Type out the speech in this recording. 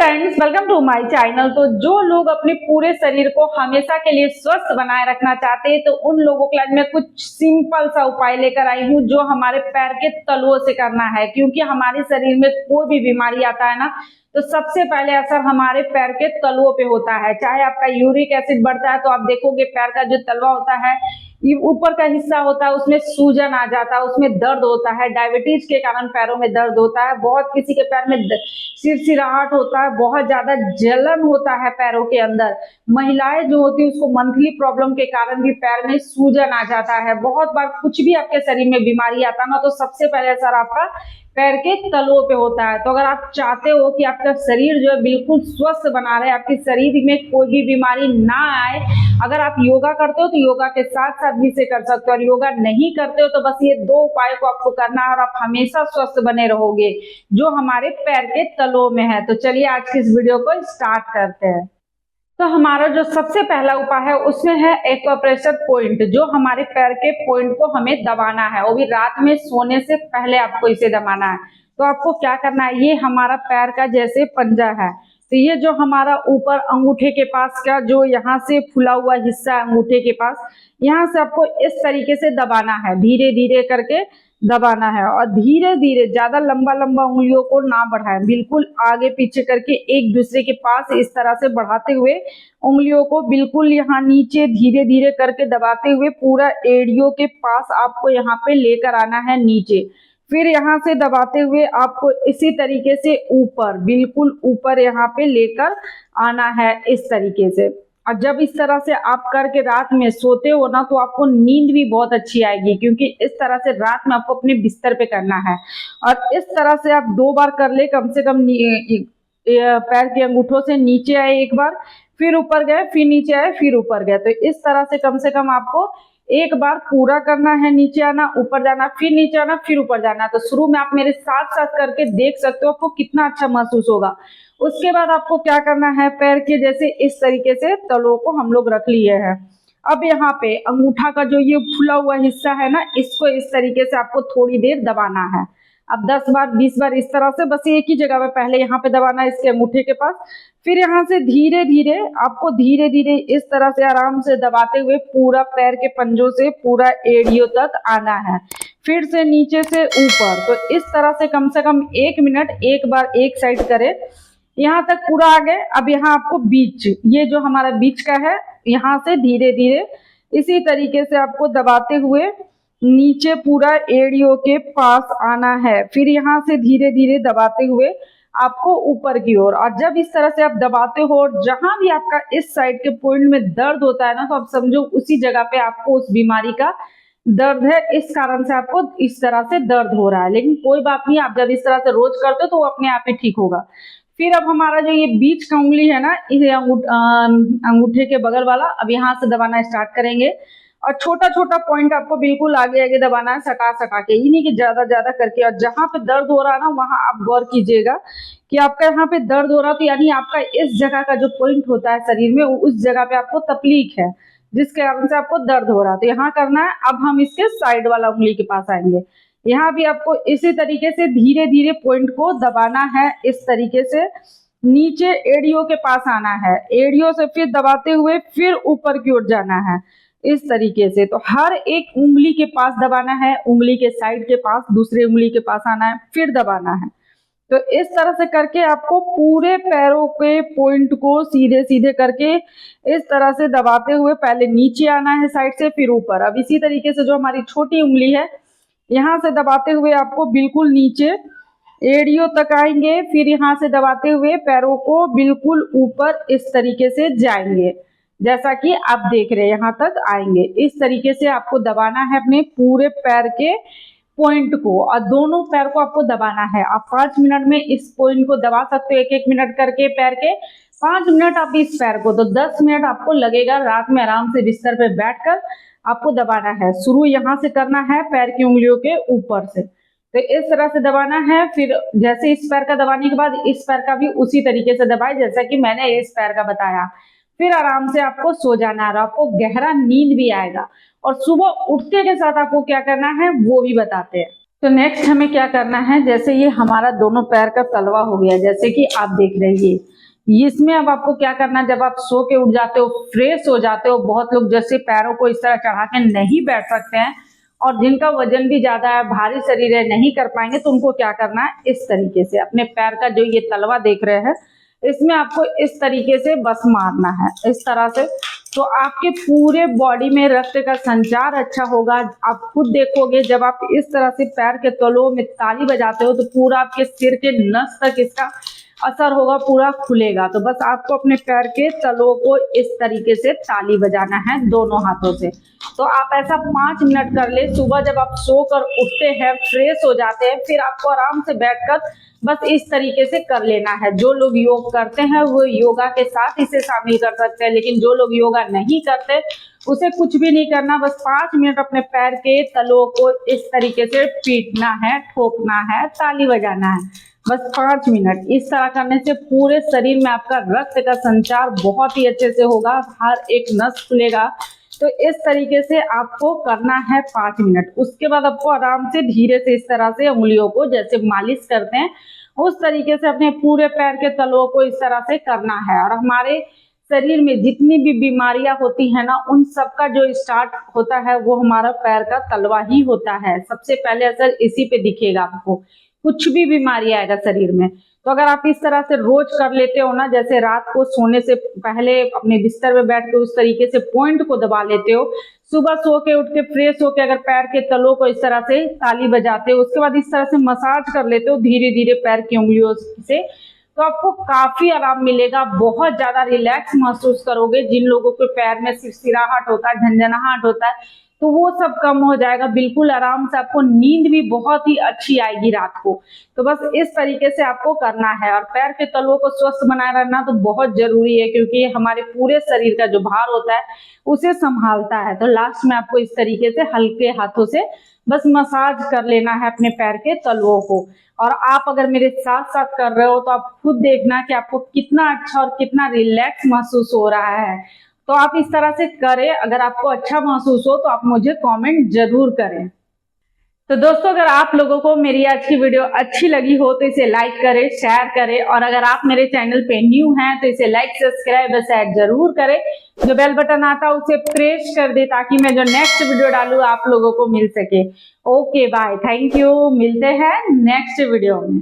Friends, welcome to my channel. तो जो लोग अपने पूरे शरीर को हमेशा के लिए स्वस्थ बनाए रखना चाहते हैं, तो उन लोगों के लिए मैं कुछ सिंपल सा उपाय लेकर आई हूँ जो हमारे पैर के तलुओं से करना है। क्योंकि हमारे शरीर में कोई भी बीमारी आता है ना, तो सबसे पहले असर हमारे पैर के तलुओं पे होता है। चाहे आपका यूरिक एसिड बढ़ता है तो आप देखोगे पैर का जो तलवा होता है, ये ऊपर का हिस्सा होता है, उसमें सूजन आ जाता है, उसमें दर्द होता है। डायबिटीज के कारण पैरों में दर्द होता है। बहुत किसी के पैर में सिरसिराहट होता है, बहुत ज्यादा जलन होता है पैरों के अंदर। महिलाएं जो होती है उसको मंथली प्रॉब्लम के कारण भी पैर में सूजन आ जाता है। बहुत बार कुछ भी आपके शरीर में बीमारी आता है ना, तो सबसे पहले असर आपका पैर के तलुओं पे होता है। तो अगर आप चाहते हो कि आपका शरीर जो है बिल्कुल स्वस्थ बना रहे, आपके शरीर में कोई भी बीमारी ना आए, अगर आप योगा करते हो तो योगा के साथ साथ भी इसे कर सकते हो। और योगा नहीं करते हो तो बस ये दो उपाय को आपको करना है और आप हमेशा स्वस्थ बने रहोगे, जो हमारे पैर के तलुओं में है। तो चलिए आज की इस वीडियो को स्टार्ट करते हैं। तो हमारा जो सबसे पहला उपाय है उसमें है एक्यूप्रेशर पॉइंट, जो हमारे पैर के पॉइंट को हमें दबाना है, वो भी रात में सोने से पहले आपको इसे दबाना है। तो आपको क्या करना है, ये हमारा पैर का जैसे पंजा है, तो ये जो हमारा ऊपर अंगूठे के पास का जो यहाँ से फुला हुआ हिस्सा है अंगूठे के पास, यहाँ से आपको इस तरीके से दबाना है, धीरे धीरे करके दबाना है। और धीरे धीरे, ज्यादा लंबा लंबा उंगलियों को ना बढ़ाएं, बिल्कुल आगे पीछे करके एक दूसरे के पास इस तरह से बढ़ाते हुए उंगलियों को बिल्कुल यहाँ नीचे धीरे धीरे करके दबाते हुए पूरा एड़ियों के पास आपको यहाँ पे लेकर आना है नीचे। फिर यहाँ से दबाते हुए आपको इसी तरीके से ऊपर, बिल्कुल ऊपर यहाँ पे लेकर आना है इस तरीके से। और जब इस तरह से आप करके रात में सोते हो ना, तो आपको नींद भी बहुत अच्छी आएगी, क्योंकि इस तरह से रात में आपको अपने बिस्तर पे करना है। और इस तरह से आप 2 बार कर ले, कम से कम पैर के अंगूठों से नीचे आए एक बार, फिर ऊपर गए, फिर नीचे आए, फिर ऊपर गए। तो इस तरह से कम आपको एक बार पूरा करना है। नीचे आना, ऊपर जाना, फिर नीचे आना, फिर ऊपर जाना। तो शुरू में आप मेरे साथ साथ करके देख सकते हो, आपको कितना अच्छा महसूस होगा। उसके बाद आपको क्या करना है, पैर के जैसे इस तरीके से तलुओं को हम लोग रख लिए हैं। अब यहाँ पे अंगूठा का जो ये फुला हुआ हिस्सा है ना, इसको इस तरीके से आपको थोड़ी देर दबाना है। अब 10 बार 20 बार इस तरह से, बस एक ही जगह पे पहले यहाँ पे दबाना है इसके अंगूठे के पास। फिर यहाँ से धीरे धीरे आपको धीरे धीरे इस तरह से आराम से दबाते हुए पूरा पैर के पंजों से पूरा एड़ियों तक आना है, फिर से नीचे से ऊपर। तो इस तरह से कम 1 मिनट एक बार एक साइड करें, यहाँ तक पूरा आ गए। अब यहाँ आपको बीच, ये जो हमारा बीच का है, यहाँ से धीरे धीरे इसी तरीके से आपको दबाते हुए नीचे पूरा एड़ियों के पास आना है। फिर यहाँ से धीरे धीरे दबाते हुए आपको ऊपर की ओर। और जब इस तरह से आप दबाते हो और जहां भी आपका इस साइड के पॉइंट में दर्द होता है ना, तो आप समझो उसी जगह पे आपको उस बीमारी का दर्द है, इस कारण से आपको इस तरह से दर्द हो रहा है। लेकिन कोई बात नहीं, आप जब इस तरह से रोज करते हो तो वो अपने आप ही ठीक होगा। फिर अब हमारा जो ये बीच का उंगली है ना, इसे अंगूठे के बगल वाला, अब यहाँ से दबाना स्टार्ट करेंगे। और छोटा छोटा पॉइंट आपको बिल्कुल आगे आगे दबाना है, सटा के, ये नहीं कि ज्यादा ज्यादा करके। और जहां पे दर्द हो रहा है ना, वहां आप गौर कीजिएगा कि आपका यहाँ पे दर्द हो रहा, तो यानी आपका इस जगह का जो पॉइंट होता है शरीर में, उस जगह पे आपको तकलीफ है, जिसके कारण से आपको दर्द हो रहा है। तो यहाँ करना है। अब हम इसके साइड वाला उंगली के पास आएंगे, यहाँ भी आपको इसी तरीके से धीरे धीरे पॉइंट को दबाना है, इस तरीके से नीचे एड़ियों के पास आना है, एड़ियों से फिर दबाते हुए फिर ऊपर की ओर जाना है इस तरीके से। तो हर एक उंगली के पास दबाना है, उंगली के साइड के पास, दूसरी उंगली के पास आना है, फिर दबाना है। तो इस तरह से करके आपको पूरे पैरों के पॉइंट को सीधे सीधे करके इस तरह से दबाते हुए पहले नीचे आना है साइड से, फिर ऊपर। अब इसी तरीके से जो हमारी छोटी उंगली है, यहाँ से दबाते हुए आपको बिल्कुल नीचे एड़ियों तक आएंगे, फिर यहाँ से दबाते हुए पैरों को बिल्कुल ऊपर इस तरीके से जाएंगे, जैसा कि आप देख रहे हैं, यहाँ तक आएंगे। इस तरीके से आपको दबाना है अपने पूरे पैर के पॉइंट को, और दोनों पैर को आपको दबाना है। आप 5 मिनट में इस पॉइंट को दबा सकते हो, 1-1 मिनट करके पैर के। 5 मिनट आप इस पैर को, तो 10 मिनट आपको लगेगा रात में आराम से बिस्तर पे बैठकर आपको दबाना है। शुरू यहाँ से करना है पैर की उंगलियों के ऊपर से, तो इस तरह से दबाना है। फिर जैसे इस पैर का दबाने के बाद इस पैर का भी उसी तरीके से दबाए, जैसा कि मैंने इस पैर का बताया। फिर आराम से आपको सो जाना है, आपको गहरा नींद भी आएगा। और सुबह उठते के साथ आपको क्या करना है वो भी बताते हैं। तो नेक्स्ट हमें क्या करना है, जैसे ये हमारा दोनों पैर का तलवा हो गया, जैसे कि आप देख रहे हैं इसमें अब आपको क्या करना है, जब आप सो के उठ जाते हो, फ्रेश हो जाते हो, बहुत लोग जैसे पैरों को इस तरह चढ़ा के नहीं बैठ सकते हैं और जिनका वजन भी ज्यादा है, भारी शरीर है, नहीं कर पाएंगे, तो उनको क्या करना है, इस तरीके से अपने पैर का जो ये तलवा देख रहे हैं इसमें आपको इस तरीके से बस मारना है, इस तरह से। तो आपके पूरे बॉडी में रक्त का संचार अच्छा होगा। आप खुद देखोगे जब आप इस तरह से पैर के तलवों में ताली बजाते हो तो पूरा आपके सिर के नस तक इसका असर होगा, पूरा खुलेगा। तो बस आपको अपने पैर के तलवों को इस तरीके से ताली बजाना है दोनों हाथों से। तो आप ऐसा 5 मिनट कर ले। सुबह जब आप सोकर उठते हैं, फ्रेश हो जाते हैं, फिर आपको आराम से बैठकर बस इस तरीके से कर लेना है। जो लोग योग करते हैं वो योगा के साथ इसे शामिल कर सकते हैं, लेकिन जो लोग योगा नहीं करते उसे कुछ भी नहीं करना, बस 5 मिनट अपने पैर के तलवों को इस तरीके से पीटना है, ठोकना है, ताली बजाना है, बस 5 मिनट। इस तरह करने से पूरे शरीर में आपका रक्त का संचार बहुत ही अच्छे से होगा, हर एक नस खुलेगा। तो इस तरीके से आपको करना है 5 मिनट। उसके बाद आपको आराम से धीरे से इस तरह से उंगलियों को जैसे मालिश करते हैं उस तरीके से अपने पूरे पैर के तलवों को इस तरह से करना है। और हमारे शरीर में जितनी भी बीमारियां होती है ना, उन सब का जो स्टार्ट होता है वो हमारा पैर का तलवा ही होता है। सबसे पहले असर इसी पे दिखेगा आपको, कुछ भी बीमारी आएगा शरीर में। तो अगर आप इस तरह से रोज कर लेते हो ना, जैसे रात को सोने से पहले अपने बिस्तर में बैठ के उस तरीके से पॉइंट को दबा लेते हो, सुबह सो के उठ के फ्रेश होके अगर पैर के तलों को इस तरह से ताली बजाते हो, उसके बाद इस तरह से मसाज कर लेते हो धीरे धीरे पैर की उंगलियों से, तो आपको काफी आराम मिलेगा, बहुत ज्यादा रिलैक्स महसूस करोगे। जिन लोगों के पैर में सिरसिराहट होता है, झंझनाहट होता है, तो वो सब कम हो जाएगा, बिल्कुल आराम से। आपको नींद भी बहुत ही अच्छी आएगी रात को। तो बस इस तरीके से आपको करना है। और पैर के तलवों को स्वस्थ बनाए रखना तो बहुत जरूरी है, क्योंकि ये हमारे पूरे शरीर का जो भार होता है उसे संभालता है। तो लास्ट में आपको इस तरीके से हल्के हाथों से बस मसाज कर लेना है अपने पैर के तलवों को। और आप अगर मेरे साथ साथ कर रहे हो तो आप खुद देखना कि आपको कितना अच्छा और कितना रिलैक्स महसूस हो रहा है। तो आप इस तरह से करें। अगर आपको अच्छा महसूस हो तो आप मुझे कमेंट जरूर करें। तो दोस्तों, अगर आप लोगों को मेरी आज की वीडियो अच्छी लगी हो तो इसे लाइक करें, शेयर करें, और अगर आप मेरे चैनल पे न्यू हैं तो इसे लाइक, सब्सक्राइब और शेयर जरूर करें। जो बेल बटन आता है उसे प्रेस कर दे ताकि मैं जो नेक्स्ट वीडियो डालूं आप लोगों को मिल सके। ओके बाय, थैंक यू, मिलते हैं नेक्स्ट वीडियो में।